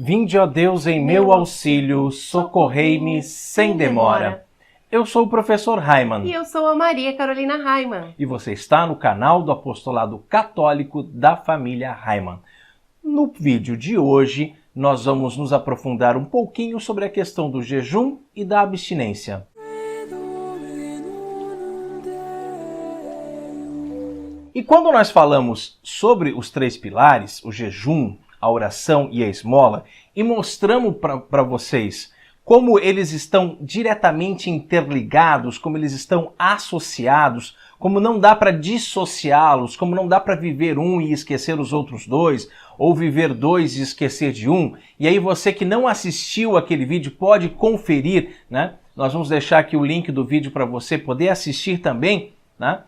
Vinde, ó Deus, em meu auxílio, socorrei-me sem demora. Eu sou o professor Raimann. E eu sou a Maria Carolina Raimann. E você está no canal do Apostolado Católico da família Raimann. No vídeo de hoje, nós vamos nos aprofundar um pouquinho sobre a questão do jejum e da abstinência. E quando nós falamos sobre os três pilares, o jejum, a oração e a esmola, e mostramos para vocês como eles estão diretamente interligados, como eles estão associados, como não dá para dissociá-los, como não dá para viver um e esquecer os outros dois, ou viver dois e esquecer de um. E aí você que não assistiu aquele vídeo pode conferir, né? Nós vamos deixar aqui o link do vídeo para você poder assistir também, né?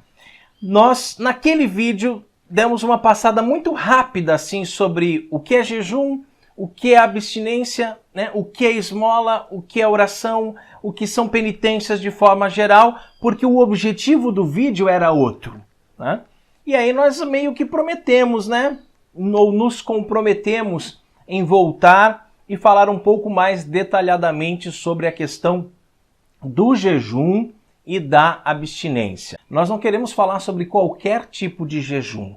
Nós, naquele vídeo, demos uma passada muito rápida assim sobre o que é jejum, o que é abstinência, né? O que é esmola, o que é oração, o que são penitências de forma geral, porque o objetivo do vídeo era outro, né? E aí nós meio que prometemos, né? Ou nos comprometemos em voltar e falar um pouco mais detalhadamente sobre a questão do jejum e da abstinência. Nós não queremos falar sobre qualquer tipo de jejum.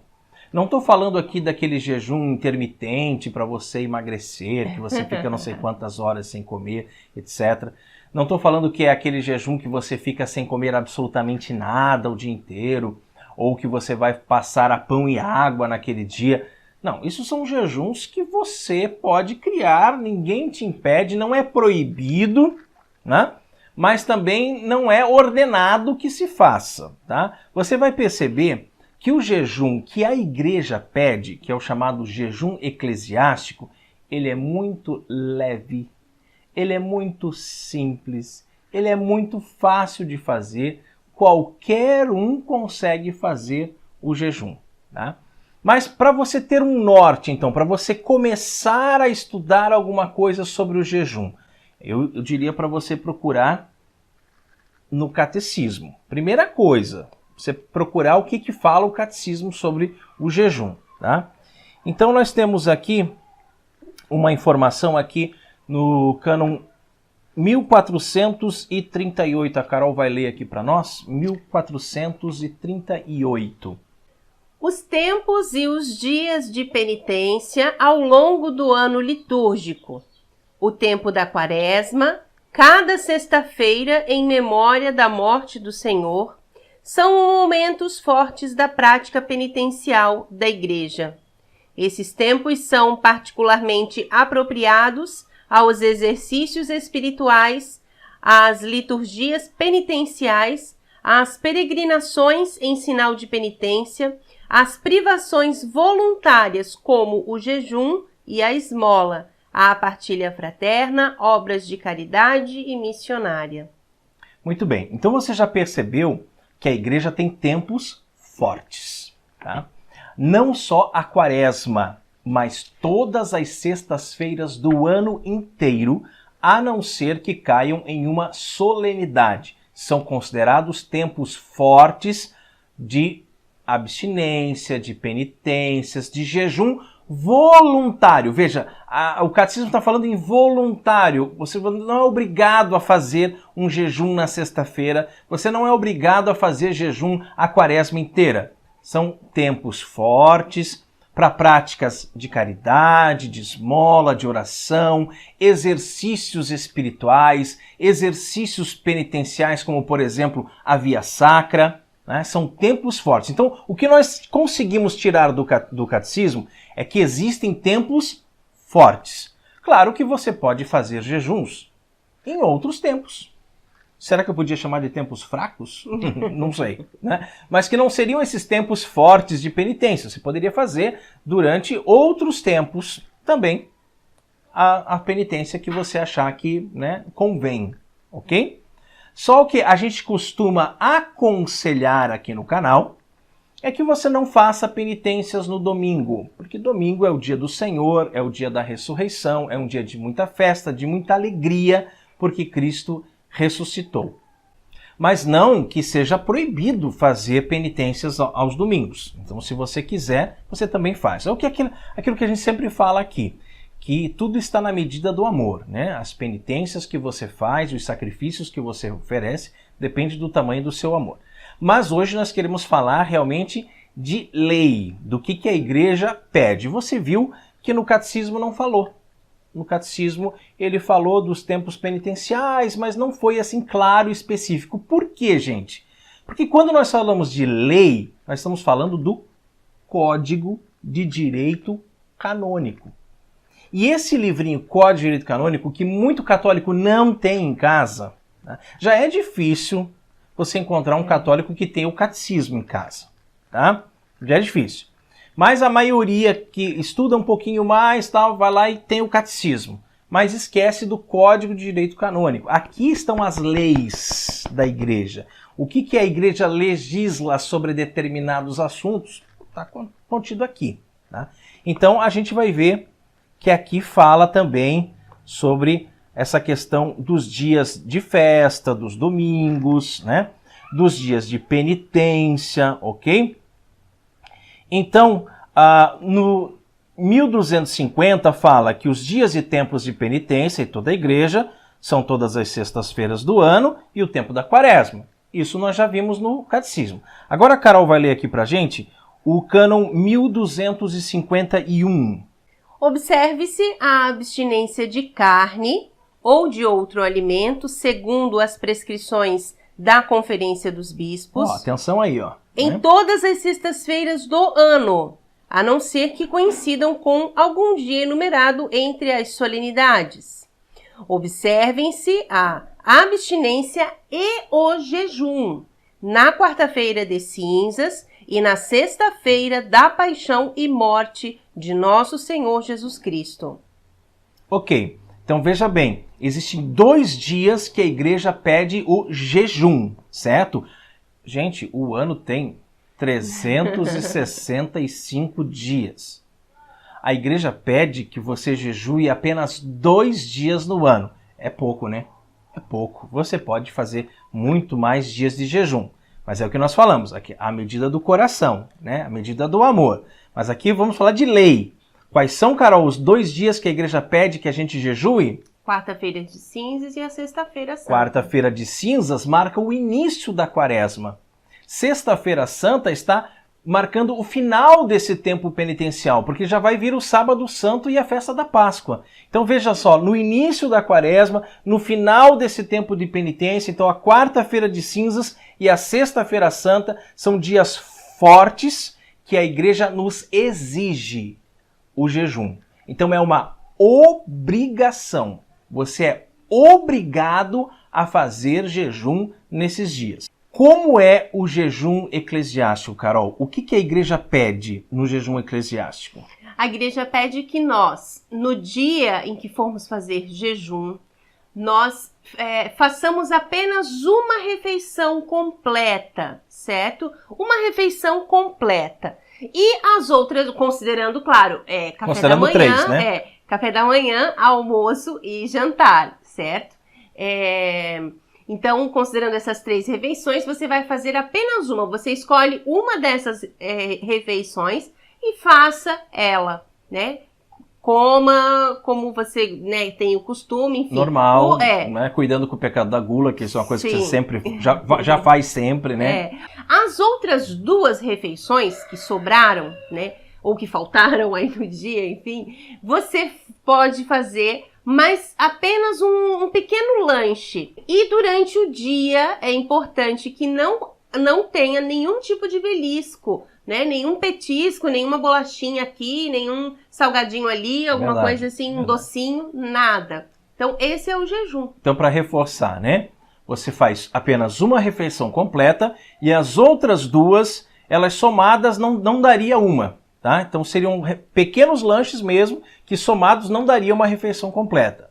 Não estou falando aqui daquele jejum intermitente para você emagrecer, que você fica não sei quantas horas sem comer, etc. Não estou falando que é aquele jejum que você fica sem comer absolutamente nada o dia inteiro, ou que você vai passar a pão e água naquele dia. Não, isso são jejuns que você pode criar, ninguém te impede, não é proibido, né? Mas também não é ordenado que se faça, tá? Você vai perceber que o jejum que a igreja pede, que é o chamado jejum eclesiástico, ele é muito leve, ele é muito simples, ele é muito fácil de fazer, qualquer um consegue fazer o jejum, tá? Mas para você ter um norte, então, para você começar a estudar alguma coisa sobre o jejum, eu diria para você procurar no catecismo. Primeira coisa, você procurar o que fala o catecismo sobre o jejum, tá? Então nós temos aqui uma informação aqui no cânon 1438. A Carol vai ler aqui para nós. 1438. Os tempos e os dias de penitência ao longo do ano litúrgico. O tempo da Quaresma, cada sexta-feira em memória da morte do Senhor, são momentos fortes da prática penitencial da Igreja. Esses tempos são particularmente apropriados aos exercícios espirituais, às liturgias penitenciais, às peregrinações em sinal de penitência, às privações voluntárias como o jejum e a esmola, a partilha fraterna, obras de caridade e missionária. Muito bem, então você já percebeu que a igreja tem tempos fortes, tá? Não só a Quaresma, mas todas as sextas-feiras do ano inteiro, a não ser que caiam em uma solenidade. São considerados tempos fortes de abstinência, de penitências, de jejum voluntário. Veja, o catecismo está falando em voluntário. Você não é obrigado a fazer um jejum na sexta-feira. Você não é obrigado a fazer jejum a quaresma inteira. São tempos fortes para práticas de caridade, de esmola, de oração, exercícios espirituais, exercícios penitenciais, como, por exemplo, a via sacra. Né? São tempos fortes. Então, o que nós conseguimos tirar do catecismo é que existem tempos fortes. Claro que você pode fazer jejuns em outros tempos. Será que eu podia chamar de tempos fracos? Não sei. Né? Mas que não seriam esses tempos fortes de penitência. Você poderia fazer durante outros tempos também a penitência que você achar que, né, convém. Ok? Só o que a gente costuma aconselhar aqui no canal é que você não faça penitências no domingo, porque domingo é o dia do Senhor, é o dia da ressurreição, é um dia de muita festa, de muita alegria, porque Cristo ressuscitou. Mas não que seja proibido fazer penitências aos domingos. Então, se você quiser, você também faz. É aquilo que a gente sempre fala aqui, que tudo está na medida do amor, né? As penitências que você faz, os sacrifícios que você oferece, depende do tamanho do seu amor. Mas hoje nós queremos falar realmente de lei, do que a igreja pede. Você viu que no catecismo não falou. No catecismo ele falou dos tempos penitenciais, mas não foi assim claro e específico. Por quê, gente? Porque quando nós falamos de lei, nós estamos falando do Código de Direito Canônico. E esse livrinho Código de Direito Canônico, que muito católico não tem em casa, né? Já é difícil você encontrar um católico que tenha o catecismo em casa, tá? Já é difícil. Mas a maioria que estuda um pouquinho mais, tal, vai lá e tem o catecismo, mas esquece do Código de Direito Canônico. Aqui estão as leis da igreja. O que a igreja legisla sobre determinados assuntos está contido aqui, tá? Então a gente vai ver que aqui fala também sobre essa questão dos dias de festa, dos domingos, né? Dos dias de penitência, ok? Então, no 1250 fala que os dias e tempos de penitência em toda a igreja são todas as sextas-feiras do ano e o tempo da quaresma. Isso nós já vimos no catecismo. Agora a Carol vai ler aqui pra gente o cânon 1251. Observe-se a abstinência de carne ou de outro alimento, segundo as prescrições da Conferência dos Bispos. Atenção aí, ó. Em todas as sextas-feiras do ano, a não ser que coincidam com algum dia enumerado entre as solenidades. Observem-se a abstinência e o jejum na quarta-feira de cinzas e na sexta-feira da paixão e morte de nosso Senhor Jesus Cristo. Ok, então veja bem, existem 2 dias que a igreja pede o jejum, certo? Gente, o ano tem 365 dias. A igreja pede que você jejue apenas 2 dias no ano. É pouco, né? É pouco. Você pode fazer muito mais dias de jejum. Mas é o que nós falamos aqui, a medida do coração, né? A medida do amor. Mas aqui vamos falar de lei. Quais são, Carol, os 2 dias que a igreja pede que a gente jejue? Quarta-feira de cinzas e a sexta-feira santa. Quarta-feira de cinzas marca o início da quaresma. Sexta-feira santa está marcando o final desse tempo penitencial, porque já vai vir o sábado santo e a festa da Páscoa. Então veja só, no início da quaresma, no final desse tempo de penitência, então a quarta-feira de cinzas e a sexta-feira santa são dias fortes que a igreja nos exige o jejum. Então é uma obrigação. Você é obrigado a fazer jejum nesses dias. Como é o jejum eclesiástico, Carol? O que a igreja pede no jejum eclesiástico? A igreja pede que nós, no dia em que formos fazer jejum, nós façamos apenas uma refeição completa, certo? Uma refeição completa. E as outras, considerando, claro, café da manhã, 3, né? Café da manhã, almoço e jantar, certo? Então, considerando essas 3 refeições, você vai fazer apenas uma. Você escolhe uma dessas refeições e faça ela, né? Coma como você, né, tem o costume, enfim. Normal, né? Cuidando com o pecado da gula, que isso é uma coisa que você sempre já faz sempre, né? As outras 2 refeições que sobraram, né, ou que faltaram aí no dia, enfim, você pode fazer mas apenas um pequeno lanche. E durante o dia é importante que não tenha nenhum tipo de belisco, né? Nenhum petisco, nenhuma bolachinha aqui, nenhum salgadinho ali, alguma coisa assim, um docinho, nada. Então esse é o jejum. Então, para reforçar, né? Você faz apenas uma refeição completa e as outras 2, elas somadas não daria uma. Tá? Então seriam pequenos lanches mesmo, que somados não daria uma refeição completa.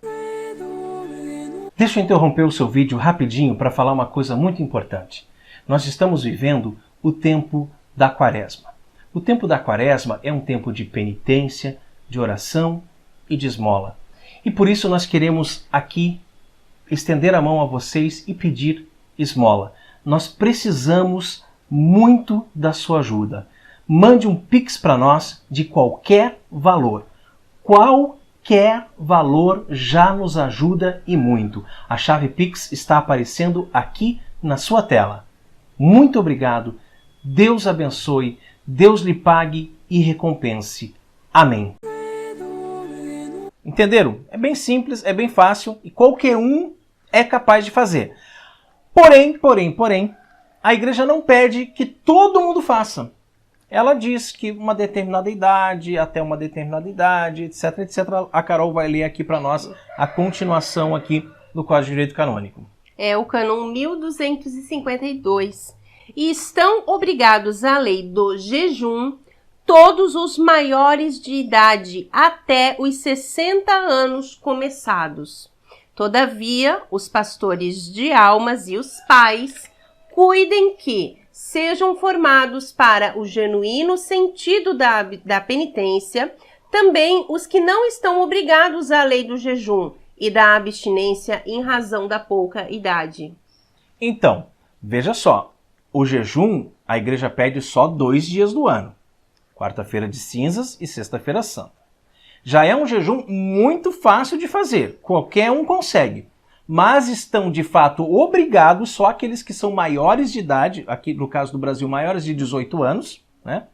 Deixa eu interromper o seu vídeo rapidinho para falar uma coisa muito importante. Nós estamos vivendo o tempo da quaresma. O tempo da quaresma é um tempo de penitência, de oração e de esmola. E por isso nós queremos aqui estender a mão a vocês e pedir esmola. Nós precisamos muito da sua ajuda. Mande um Pix para nós de qualquer valor. Qualquer qualquer valor já nos ajuda e muito. A chave Pix está aparecendo aqui na sua tela. Muito obrigado. Deus abençoe, Deus lhe pague e recompense. Amém. Entenderam? É bem simples, é bem fácil e qualquer um é capaz de fazer. Porém, a igreja não pede que todo mundo faça. Ela diz que uma determinada idade, até uma determinada idade, etc, etc. A Carol vai ler aqui para nós a continuação aqui do Código de Direito Canônico. É o cânon 1252. E estão obrigados à lei do jejum todos os maiores de idade até os 60 anos começados. Todavia, os pastores de almas e os pais cuidem que sejam formados para o genuíno sentido da penitência também os que não estão obrigados à lei do jejum e da abstinência em razão da pouca idade. Então, veja só, o jejum a igreja pede só 2 dias do ano. Quarta-feira de cinzas e sexta-feira santa. Já é um jejum muito fácil de fazer, qualquer um consegue. Mas estão de fato obrigados só aqueles que são maiores de idade, aqui no caso do Brasil, maiores de 18 anos, né?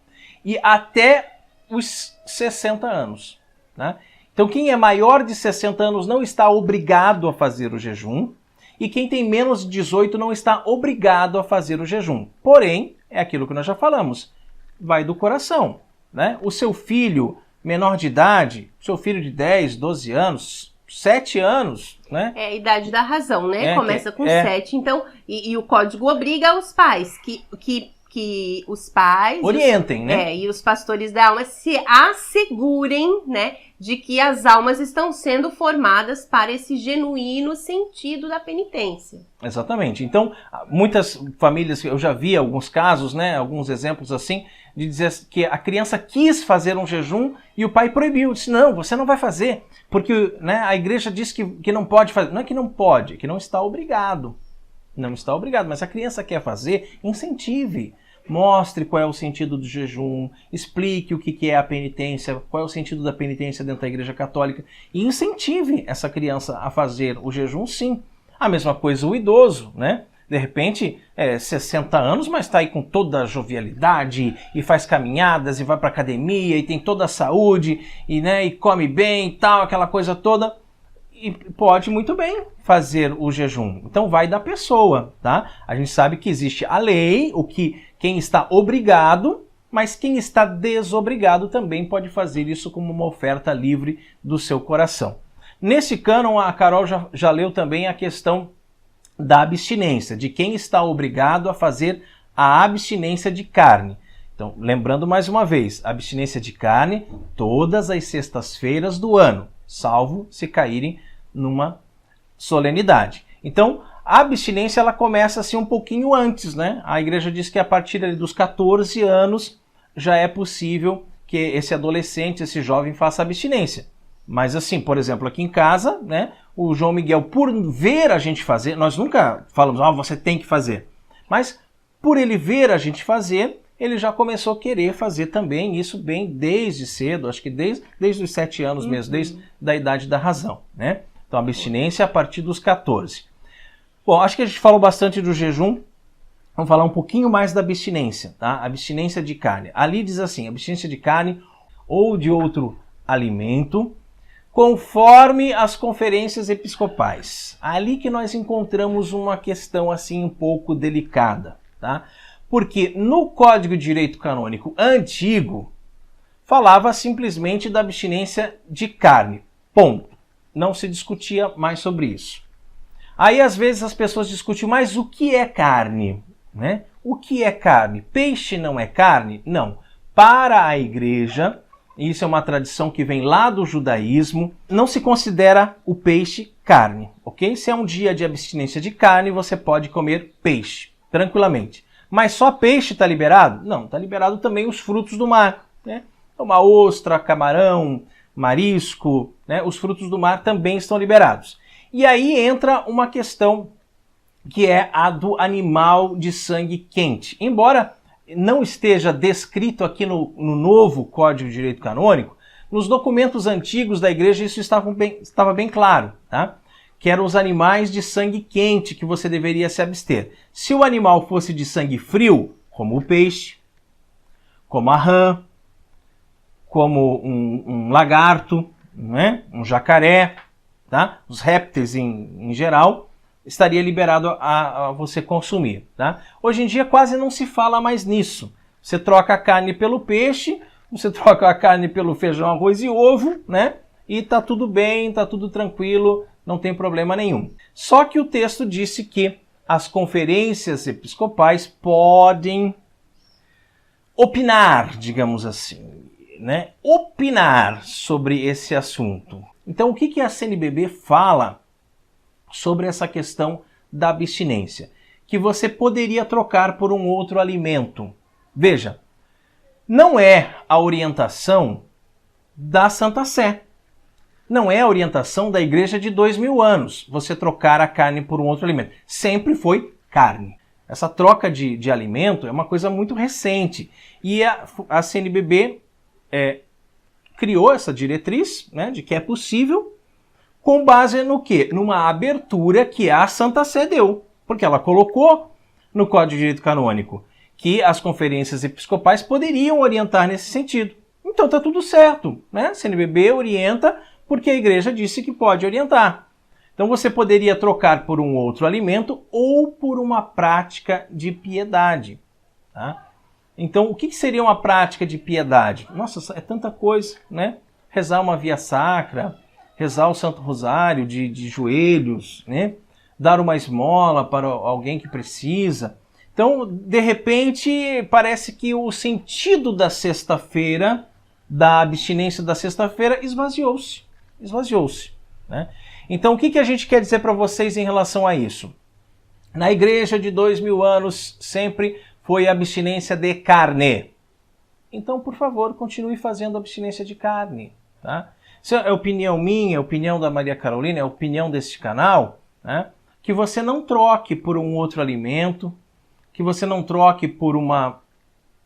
E até os 60 anos. Né? Então quem é maior de 60 anos não está obrigado a fazer o jejum, e quem tem menos de 18 não está obrigado a fazer o jejum. Porém, é aquilo que nós já falamos, vai do coração. Né? O seu filho menor de idade, seu filho de 10, 12 anos, 7 anos, né? É a idade da razão, né? Começa com 7, então, e o código obriga os pais que os pais orientem, né? E os pastores da alma se assegurem, né, de que as almas estão sendo formadas para esse genuíno sentido da penitência. Exatamente. Então, muitas famílias, eu já vi alguns casos, né, alguns exemplos assim, de dizer que a criança quis fazer um jejum e o pai proibiu, disse, não, você não vai fazer, porque, né, a igreja diz que não pode fazer. Não é que não pode, é que não está obrigado. Não está obrigado, mas se a criança quer fazer, incentive. Mostre qual é o sentido do jejum, explique o que é a penitência, qual é o sentido da penitência dentro da Igreja Católica e incentive essa criança a fazer o jejum, sim. A mesma coisa o idoso, né? De repente, 60 anos, mas está aí com toda a jovialidade e faz caminhadas e vai para academia e tem toda a saúde e, né, e come bem e tal, aquela coisa toda. E pode muito bem fazer o jejum. Então vai da pessoa, tá? A gente sabe que existe a lei, quem está obrigado, mas quem está desobrigado também pode fazer isso como uma oferta livre do seu coração. Nesse cânon, a Carol já leu também a questão da abstinência, de quem está obrigado a fazer a abstinência de carne. Então, lembrando mais uma vez, abstinência de carne todas as sextas-feiras do ano, salvo se caírem numa solenidade. Então, a abstinência ela começa assim um pouquinho antes, né? A igreja diz que a partir ali dos 14 anos já é possível que esse adolescente, esse jovem faça abstinência. Mas assim, por exemplo, aqui em casa, né, o João Miguel, por ver a gente fazer, nós nunca falamos, você tem que fazer. Mas por ele ver a gente fazer, ele já começou a querer fazer também isso bem desde cedo, acho que desde os 7 anos mesmo, desde a idade da razão, né? Então, abstinência a partir dos 14. Bom, acho que a gente falou bastante do jejum, vamos falar um pouquinho mais da abstinência, tá? Abstinência de carne. Ali diz assim, abstinência de carne ou de outro alimento, conforme as conferências episcopais. Ali que nós encontramos uma questão assim um pouco delicada, tá? Porque no Código de Direito Canônico antigo, falava simplesmente da abstinência de carne. Ponto. Não se discutia mais sobre isso. Aí, às vezes, as pessoas discutem, mas o que é carne? Né? O que é carne? Peixe não é carne? Não. Para a igreja, isso é uma tradição que vem lá do judaísmo, não se considera o peixe carne, ok? Se é um dia de abstinência de carne, você pode comer peixe, tranquilamente. Mas só peixe está liberado? Não, está liberado também os frutos do mar, né? Uma ostra, camarão, marisco, né? Os frutos do mar também estão liberados. E aí entra uma questão que é a do animal de sangue quente. Embora não esteja descrito aqui no novo Código de Direito Canônico, Nos documentos antigos da igreja isso estava bem claro, tá? Que eram os animais de sangue quente que você deveria se abster. Se o animal fosse de sangue frio, como o peixe, como a rã, como um lagarto, né? Um jacaré, tá? Os répteis em geral, estaria liberado a você consumir, tá? Hoje em dia quase não se fala mais nisso. Você troca a carne pelo peixe, você troca a carne pelo feijão, arroz e ovo, né? E tá tudo bem, tá tudo tranquilo, não tem problema nenhum. Só que o texto disse que as conferências episcopais podem opinar, digamos assim, né? Opinar sobre esse assunto. Então, o que a CNBB fala sobre essa questão da abstinência? Que você poderia trocar por um outro alimento. Veja, não é a orientação da Santa Sé. Não é a orientação da igreja de 2000 anos, você trocar a carne por um outro alimento. Sempre foi carne. Essa troca de alimento é uma coisa muito recente. E a CNBB criou essa diretriz, né, de que é possível, com base no quê? Numa abertura que a Santa Sé deu. Porque ela colocou no Código de Direito Canônico que as conferências episcopais poderiam orientar nesse sentido. Então tá tudo certo, né? A CNBB orienta porque a igreja disse que pode orientar. Então você poderia trocar por um outro alimento ou por uma prática de piedade, tá? Então o que seria uma prática de piedade? Nossa, é tanta coisa, né? Rezar uma via sacra, rezar o Santo Rosário de joelhos, né? Dar uma esmola para alguém que precisa. Então, de repente, parece que o sentido da sexta-feira, da abstinência da sexta-feira, esvaziou-se. Esvaziou-se, né? Então, o que a gente quer dizer para vocês em relação a isso? Na igreja de 2000 anos, sempre foi abstinência de carne. Então, por favor, continue fazendo abstinência de carne, tá? Isso é opinião minha, é opinião da Maria Carolina, é opinião deste canal, né? Que você não troque por um outro alimento, que você não troque por uma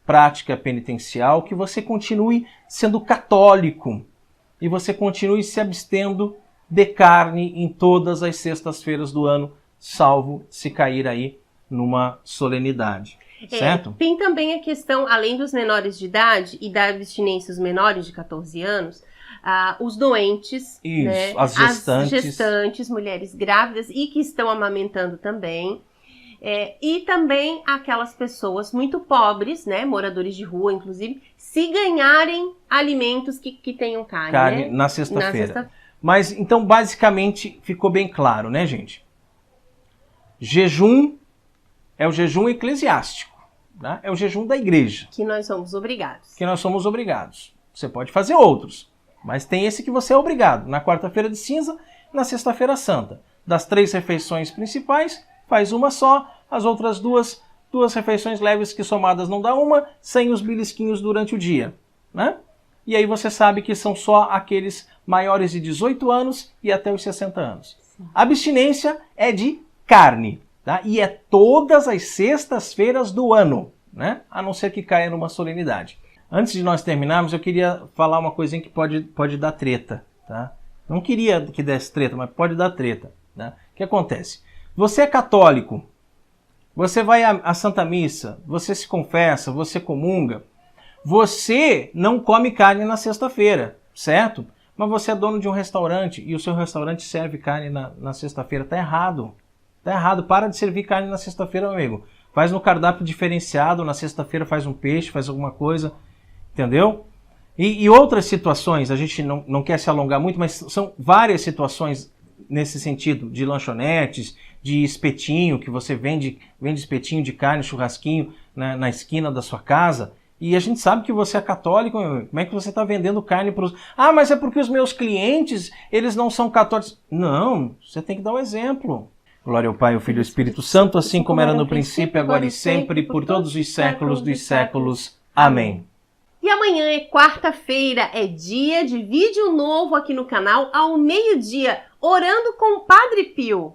prática penitencial, que você continue sendo católico e você continue se abstendo de carne em todas as sextas-feiras do ano, salvo se cair aí numa solenidade, certo? Tem também a questão, além dos menores de idade e da abstinência dos menores de 14 anos, os doentes, isso, né? As gestantes, mulheres grávidas e que estão amamentando também. E também aquelas pessoas muito pobres, né, moradores de rua, inclusive, se ganharem alimentos que tenham carne, né? Na sexta-feira. Mas, então, basicamente, ficou bem claro, né, gente? Jejum é o jejum eclesiástico, né? É o jejum da igreja. Que nós somos obrigados. Que nós somos obrigados. Você pode fazer outros, mas tem esse que você é obrigado. Na quarta-feira de cinza, na sexta-feira santa. Das 3 refeições principais, faz uma só, as outras duas refeições leves que somadas não dá uma, sem os belisquinhos durante o dia, né? E aí você sabe que são só aqueles maiores de 18 anos e até os 60 anos. A abstinência é de carne, tá? E é todas as sextas-feiras do ano, né? A não ser que caia numa solenidade. Antes de nós terminarmos, eu queria falar uma coisinha que pode dar treta, tá? Não queria que desse treta, mas pode dar treta, né? O que acontece? Você é católico, você vai à Santa Missa, você se confessa, você comunga, você não come carne na sexta-feira, certo? Mas você é dono de um restaurante e o seu restaurante serve carne na sexta-feira. Tá errado. Tá errado. Para de servir carne na sexta-feira, meu amigo. Faz no cardápio diferenciado, na sexta-feira faz um peixe, faz alguma coisa, entendeu? E outras situações, a gente não quer se alongar muito, mas são várias situações nesse sentido, de lanchonetes, de espetinho, que você vende espetinho de carne, churrasquinho na esquina da sua casa, e a gente sabe que você é católico, como é que você está vendendo carne para os... Ah, mas é porque os meus clientes, eles não são católicos. Não, você tem que dar o exemplo. Glória ao Pai, ao Filho e ao Espírito Santo, assim como era no princípio, agora e sempre, por todos os séculos dos séculos. Amém. E amanhã é quarta-feira, é dia de vídeo novo aqui no canal, ao meio-dia, orando com o Padre Pio.